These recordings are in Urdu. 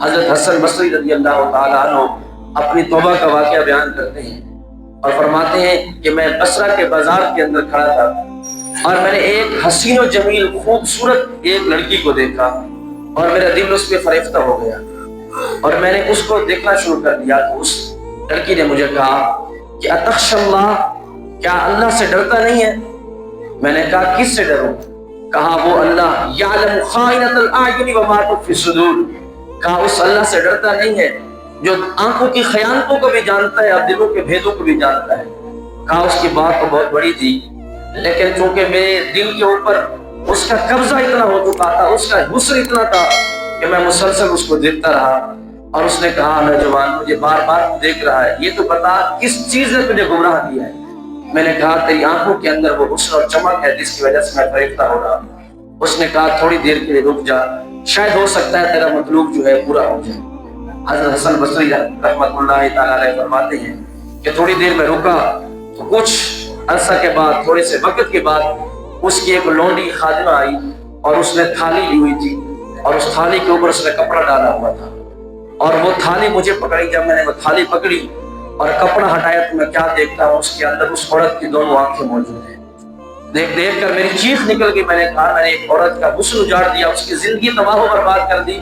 حضرت حسن بصری رضی اللہ تعالیٰ عنہ اپنی توبہ کا واقعہ بیان کرتے ہیں اور فرماتے ہیں کہ میں بصرہ کے بازار کے اندر کھڑا تھا اور میں نے ایک حسین و جمیل خوبصورت ایک لڑکی کو دیکھا اور میرا دل اس پہ فریفتہ ہو گیا اور میں نے اس کو دیکھنا شروع کر دیا۔ تو اس لڑکی نے مجھے کہا کہ اتخشى اللہ، کیا اللہ سے ڈرتا نہیں ہے؟ میں نے کہا کس سے ڈروں؟ کہا وہ اللہ یعلم خائنۃ الاعین وما تخفی الصدور، کہا اس اللہ سے ڈرتا نہیں ہے جو آنکھوں کی خیانتوں کو بھی جانتا ہے اور دلوں کے بھیدوں کو بھی جانتا ہے۔ کہا اس کی بات تو بہت بڑی تھی، لیکن چونکہ میرے دل کے اوپر اس کا قبضہ اتنا ہو چکا تھا، اس کا حسن اتنا تھا کہ میں مسلسل اس کو دیکھتا رہا۔ اور اس نے کہا نوجوان مجھے بار بار دیکھ رہا ہے، یہ تو بتا کس چیز نے تجھے گمراہ کیا ہے؟ میں نے کہا تیری آنکھوں کے اندر وہ حسن اور چمک ہے جس کی وجہ سے میں فریفتہ ہو رہا ہوں۔ اس نے کہا تھوڑی دیر کے لیے رک جا، شاید ہو سکتا ہے تیرا مطلوب جو ہے پورا ہو جائے۔ حضرت حسن بصری رحمۃ اللہ تعالیٰ علیہ فرماتے ہیں کہ تھوڑی دیر میں رکا تو کچھ عرصہ کے بعد، تھوڑے سے وقت کے بعد اس کی ایک لونڈی خادمہ آئی اور اس نے تھالی لی ہوئی تھی اور اس تھالی کے اوپر اس نے کپڑا ڈالا ہوا تھا اور وہ تھالی مجھے پکڑی۔ جب میں نے وہ تھالی پکڑی اور کپڑا ہٹایا تو میں کیا دیکھتا ہوں، اس کے اندر اس عورت کی دونوں آنکھیں موجود ہیں۔ دیکھ کر میری چیخ نکل گئی۔ میں نے کہا میں نے ایک عورت کا حسن اجاڑ دیا، اس کی زندگی تباہ و برباد کر دی۔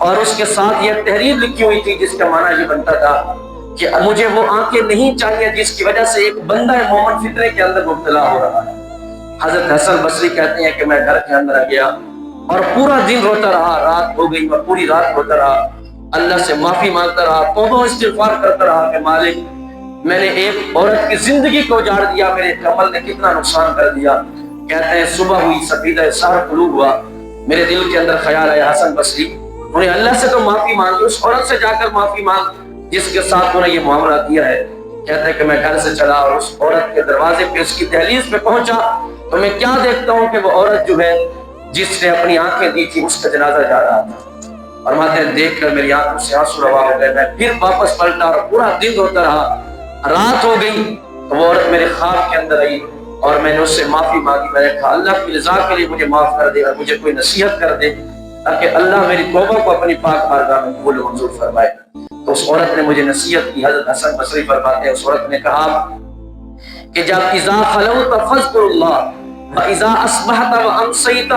اور اس کے ساتھ یہ تحریر لکھی ہوئی تھی جس کا معنی یہ بنتا تھا کہ مجھے وہ آنکھیں نہیں چاہیے جس کی وجہ سے ایک بندہ مومن فطرے کے اندر مبتلا ہو رہا ہے۔ حضرت حسن بصری کہتے ہیں کہ میں گھر کے اندر گیا اور پورا دن روتا رہا، رات ہو گئی میں پوری رات روتا رہا، اللہ سے معافی مانگتا رہا، توبہ و استغفار کرتا رہا کہ مالک میں نے ایک عورت کی زندگی کو اجاڑ دیا، میرے عمل نے کتنا نقصان کر دیا۔ کہتے ہیں صبح ہوئی، سفیدہ سحر طلوع ہوا، میرے دل کے اندر خیال آیا حسن بصری انہیں اللہ سے تو معافی مانگی، اس عورت سے جا کر معافی مانگ جس کے ساتھ انہیں یہ معاملہ کیا ہے۔ کہتے ہیں کہ میں گھر سے چلا اور اس عورت کے دروازے پہ اس کی دہلیز پہ پہنچا تو میں کیا دیکھتا ہوں کہ وہ عورت جو ہے جس نے اپنی آنکھیں دی تھی اس کا جنازہ جا رہا تھا اور ماتے دیکھ کر میری آنکھوں سے آنسو روا ہو گئے۔ میں پھر واپس پلٹا اور پورا دن روتا رہا۔ رات ہو گئی تو وہ عورت میرے خواب کے اندر آئی اور میں نے اس سے معافی مانگی۔ میں نے کہا اللہ کی رضا کے لیے مجھے معاف کر دے اور مجھے کوئی نصیحت کر دے تاکہ اللہ میری توبہ کو اپنی پاک بارگاہ میں قبول و منظور فرمائے۔ تو اس عورت نے مجھے نصیحت کی۔ حضرت حسن بصری فرماتے ہیں اس عورت نے کہا کہ جب اذا خلوت فاذکر اللہ واذا اصبحت وامسیت،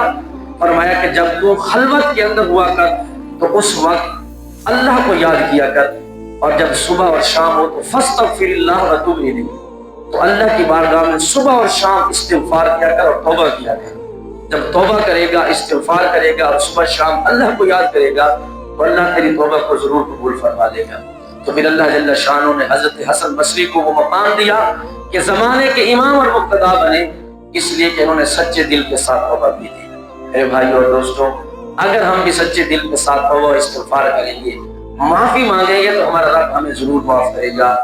فرمایا کہ جب تو خلوت کے اندر ہوا کر تو اس وقت اللہ کو یاد کیا کر، اور جب صبح اور شام ہو تو فاستغفر اللہ وتوب الیہ، تو اللہ کی بارگاہ میں صبح اور شام استغفار کیا کر اور توبہ کیا کر۔ جب توبہ کرے گا، استغفار کرے گا اور صبح شام اللہ کو یاد کرے گا تو اللہ تیری توبہ کو ضرور قبول فرما لے گا۔ تو پھر اللہ جل شانہ نے حضرت حسن بصری کو وہ مقام دیا کہ زمانے کے امام اور مقتدا بنے، اس لیے کہ انہوں نے سچے دل کے ساتھ توبہ کی تھی۔ میرے بھائیو اور دوستوں، اگر ہم بھی سچے دل کے ساتھ توبہ استغفار کریں گے، معافی مانگیں گے تو ہمارا رب ہمیں ضرور معاف کرے گا۔